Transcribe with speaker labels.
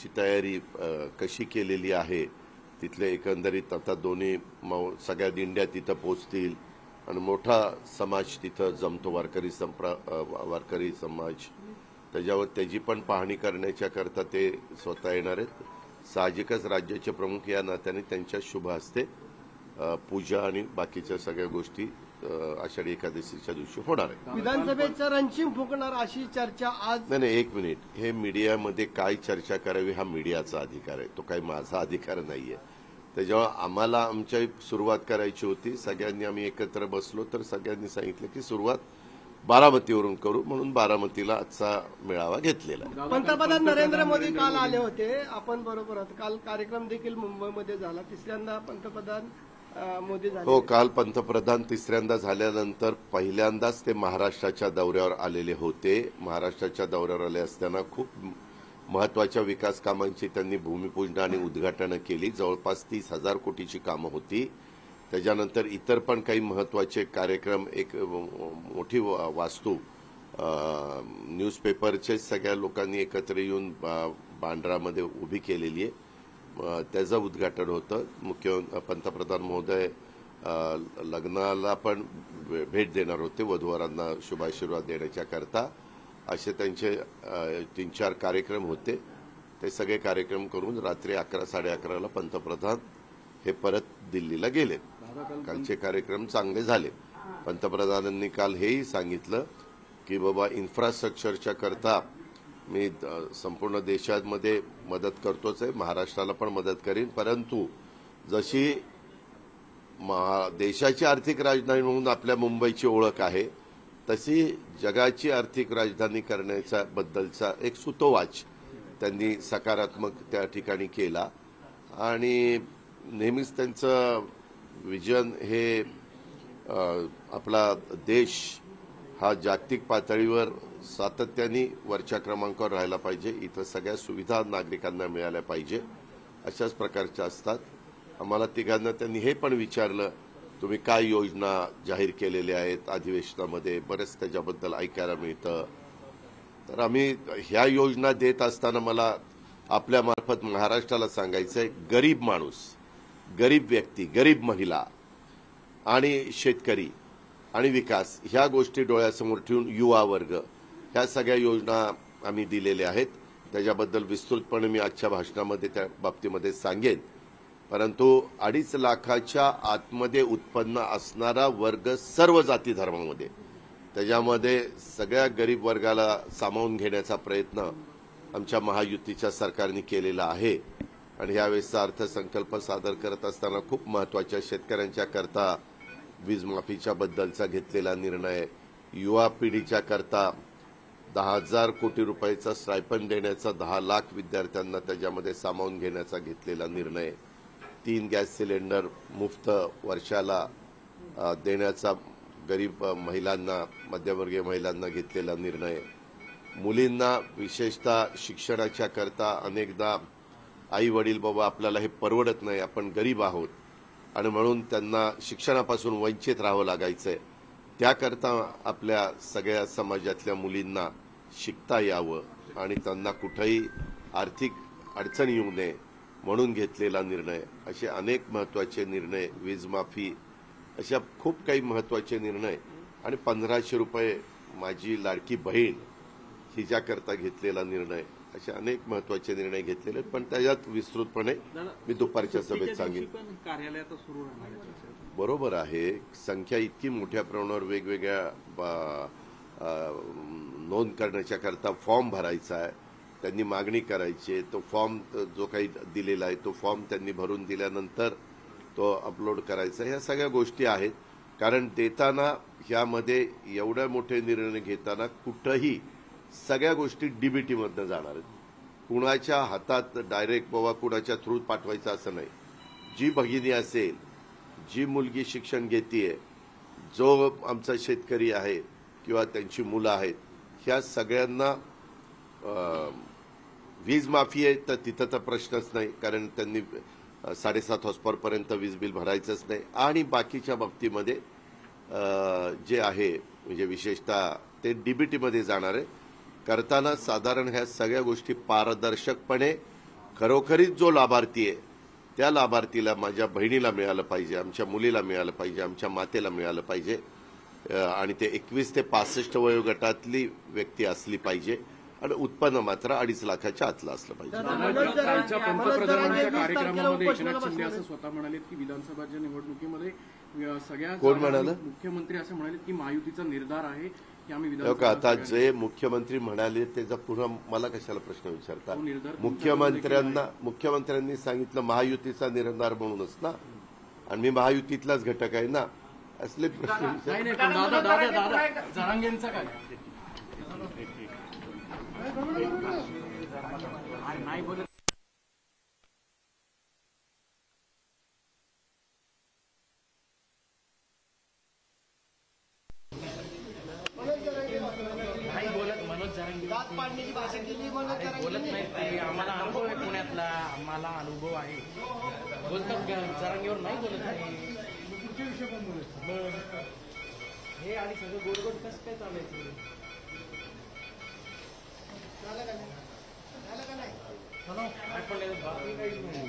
Speaker 1: ची तयारी कशी केलेली आहे, तिथले एकंदरीत आता दोन्ही सगळ्या दिंड्या तिथं पोहोचतील आणि मोठा समाज तिथं जमतो, वारकरी समाज, त्याच्यावर त्याची पण पाहणी करण्याच्या करता ते स्वतः येणार आहेत. साहजिकच राज्याचे प्रमुख या नात्याने त्यांच्या शुभ हस्ते पूजा आणि बाकीच्या सगळ्या गोष्टी आषाढी एकादशीच्या दिवशी होणार आहे.
Speaker 2: विधानसभेचं रणशिंग फुंकणार अशी चर्चा आज.
Speaker 1: नाही, एक मिनिट, हे मीडियामध्ये काय चर्चा करावी हा मीडियाचा अधिकार आहे, तो काही माझा अधिकार नाहीये. त्याच्यामुळे आम्हाला आमच्या सुरुवात करायची होती, सगळ्यांनी आम्ही एकत्र बसलो तर सगळ्यांनी सांगितलं की सुरुवात बारामतीवरून करू, म्हणून बारामतीला आजचा मेळावा घेतलेला.
Speaker 2: पंतप्रधान नरेंद्र मोदी काल आले होते, आपण बरोबर आहात. काल कार्यक्रम देखील मुंबईमध्ये झाला, तिसऱ्यांदा पंतप्रधान मोदी झाले.
Speaker 1: हो, काल पंतप्रधान तिसऱ्यांदा झाल्यानंतर पहिल्यांदाच ते महाराष्ट्राच्या दौऱ्यावर आलेले होते. महाराष्ट्राच्या दौऱ्यावर आले असताना खूप महत्वाच्या विकास कामांची त्यांनी भूमिपूजन आणि उद्घाटनं केली. जवळपास 30,000 कोटीची कामं होती. त्याच्यानंतर इतर पण काही महत्वाचे कार्यक्रम, एक मोठी वास्तू न्यूजपेपरचे सगळ्या लोकांनी एकत्र येऊन बांद्रामध्ये उभी केलेली आहे, त्याचं उद्घाटन होतं. पंतप्रधान महोदय लग्नाला पण भेट देणार होते, वधूवरांना शुभाशीर्वाद देण्याच्या करता. असे त्यांचे 3-4 कार्यक्रम होते. ते सगळे कार्यक्रम करून रात्री 11-11:30 पंतप्रधान हे परत दिल्लीला गेले. कालचे कार्यक्रम चांगले झाले. पंतप्रधानांनी काल हेही सांगितलं की बाबा इन्फ्रास्ट्रक्चरच्या करता मी संपूर्ण देशामध्ये मदत करतोच आहे, महाराष्ट्राला पण मदत करीन, परंतु जशी देशाची आर्थिक राजधानी म्हणून आपल्या मुंबईची ओळख आहे, तशी जगाची आर्थिक राजधानी करण्याच्या बद्दलचा एक सुतोवाच त्यांनी सकारात्मक त्या ठिकाणी केला. आणि नेहमीच त्यांचं विजन हे आपला देश हा जागतिक पातळीवर सातत्याने वरच्या क्रमांकावर राहायला पाहिजे, इथं सगळ्या सुविधा नागरिकांना मिळाल्या पाहिजे, अशाच प्रकारच्या असतात. आम्हाला तिघांना त्यांनी हे पण विचारलं, तुम्ही काय योजना जाहीर केलेल्या आहेत अधिवेशनामध्ये, बरेच त्याच्याबद्दल ऐकायला मिळतं. तर आम्ही ह्या योजना देत असताना मला आपल्यामार्फत महाराष्ट्राला सांगायचं आहे, गरीब माणूस, गरीब व्यक्ती, गरीब महिला आणि शेतकरी आणि विकास ह्या गोष्टी डोळ्यासमोर ठेवून युवा वर्ग, ह्या सगळ्या योजना आम्ही दिलेल्या आहेत. त्याच्याबद्दल विस्तृतपणे मी आजच्या भाषणामध्ये त्या बाबतीमध्ये सांगेन. परंतु 2.5 लाखाच्या आतमध्ये उत्पन्न असणारा वर्ग सर्व जाती धर्मामध्ये, त्याच्यामध्ये सगळ्या गरीब वर्गाला सामावून घेण्याचा प्रयत्न आमच्या महायुतीच्या सरकारने केलेला आहे. आणि यावेळेसचा अर्थसंकल्प सादर करत असताना खूप महत्वाच्या शेतकऱ्यांच्या करता वीज माफीच्या बद्दलचा घेतलेला निर्णय, युवा पिढीच्या करता 10,000 कोटी रुपयाचा स्टायपंड देण्याचा, 10 लाख विद्यार्थ्यांना त्याच्यामध्ये सामावून घेण्याचा घेतलेला निर्णय, 3 गॅस सिलेंडर मुफ्त वर्षाला देण्याचा गरीब महिलांना, मध्यमवर्गीय महिलांना घेतलेला निर्णय, मुलींना विशेषतः शिक्षणाच्या करता अनेकदा आई वडील बाबा आपल्याला हे परवडत नाही, आपण गरीब आहोत आणि म्हणून त्यांना शिक्षणापासून वंचित राहावं लागायचंय, त्याकरता आपल्या सगळ्या समाजातल्या मुलींना शिकता यावं आणि त्यांना कुठेही आर्थिक अडचण येऊ नये म्हणून घेतलेला निर्णय, असे अनेक महत्वाचे निर्णय, वीज माफी, अशा खूप काही महत्वाचे निर्णय. आणि 1,500 रुपये माझी लाडकी बहीण हिच्याकरता घेतलेला निर्णय, असे अनेक महत्वाचे निर्णय घेतलेले. पण त्याच्यात विस्तृतपणे मी दुपारच्या सभेत सांगेन. बरोबर आहे, संख्या इतकी मोठ्या प्रमाणावर वेगवेगळ्या नोंद करण्याच्या करता फॉर्म भरायचा आहे, त्यांनी मागणी करायची आहे, तो फॉर्म जो काही दिलेला आहे तो फॉर्म त्यांनी भरून दिल्यानंतर तो अपलोड करायचा, ह्या सगळ्या गोष्टी आहेत. कारण देताना ह्यामध्ये एवढे मोठे निर्णय घेताना कुठंही सगळ्या गोष्टी डीबीटीमधनं जाणार आहेत. कुणाच्या हातात डायरेक्ट बाबा कुणाच्या थ्रू पाठवायचं असं नाही. जी भगिनी असेल, जी मुलगी शिक्षण घेतेय, जो आमचा शेतकरी आहे किंवा त्यांची मुलं आहेत, ह्या सगळ्यांना वीज माफी आहे तर तिथं तर प्रश्नच नाही, कारण त्यांनी 7.5 हॉर्सपॉवरपर्यंत वीज बिल भरायचंच नाही. आणि बाकीच्या बाबतीमध्ये जे आहे म्हणजे विशेषतः ते डीबीटीमध्ये जाणार आहे. करताना साधारण ह्या सगळ्या गोष्टी पारदर्शकपणे खरोखरीच जो लाभार्थी आहे त्या लाभार्थीला माझ्या बहिणीला मिळालं पाहिजे, आमच्या मुलीला मिळालं पाहिजे, आमच्या मातेला मिळालं पाहिजे आणि ते 21 ते 65 वयोगटातली व्यक्ती असली पाहिजे आणि उत्पन्न मात्र 2.5 लाखाच्या आतलं असलं पाहिजे.
Speaker 3: कालच्या पंतप्रधानांच्या कार्यक्रमामध्ये एकनाथ शिंदे असं स्वतः म्हणाले की विधानसभाच्या निवडणुकीमध्ये सगळ्या
Speaker 1: कोण म्हणालं?
Speaker 3: मुख्यमंत्री असं म्हणाले की महायुतीचा निर्धार आहे की आम्ही
Speaker 1: आता जे मुख्यमंत्री म्हणाले त्याचा पुन्हा मला कशाला प्रश्न विचारता? मुख्यमंत्र्यांनी सांगितलं महायुतीचा निर्धार म्हणूनच ना, आणि मी महायुतीतलाच घटक आहे ना, असले प्रश्न
Speaker 3: जरांगेंचा काय नाही बोलत.
Speaker 4: बोलत नाही ते. आम्हाला अनुभव आहे पुण्यातला, आम्हाला अनुभव आहे. बोलतात का जरांगेवर नाही बोलत नाही. हे आणि सगळं गोडगोड कसं काय चालायचं? बाकी काहीच नाही.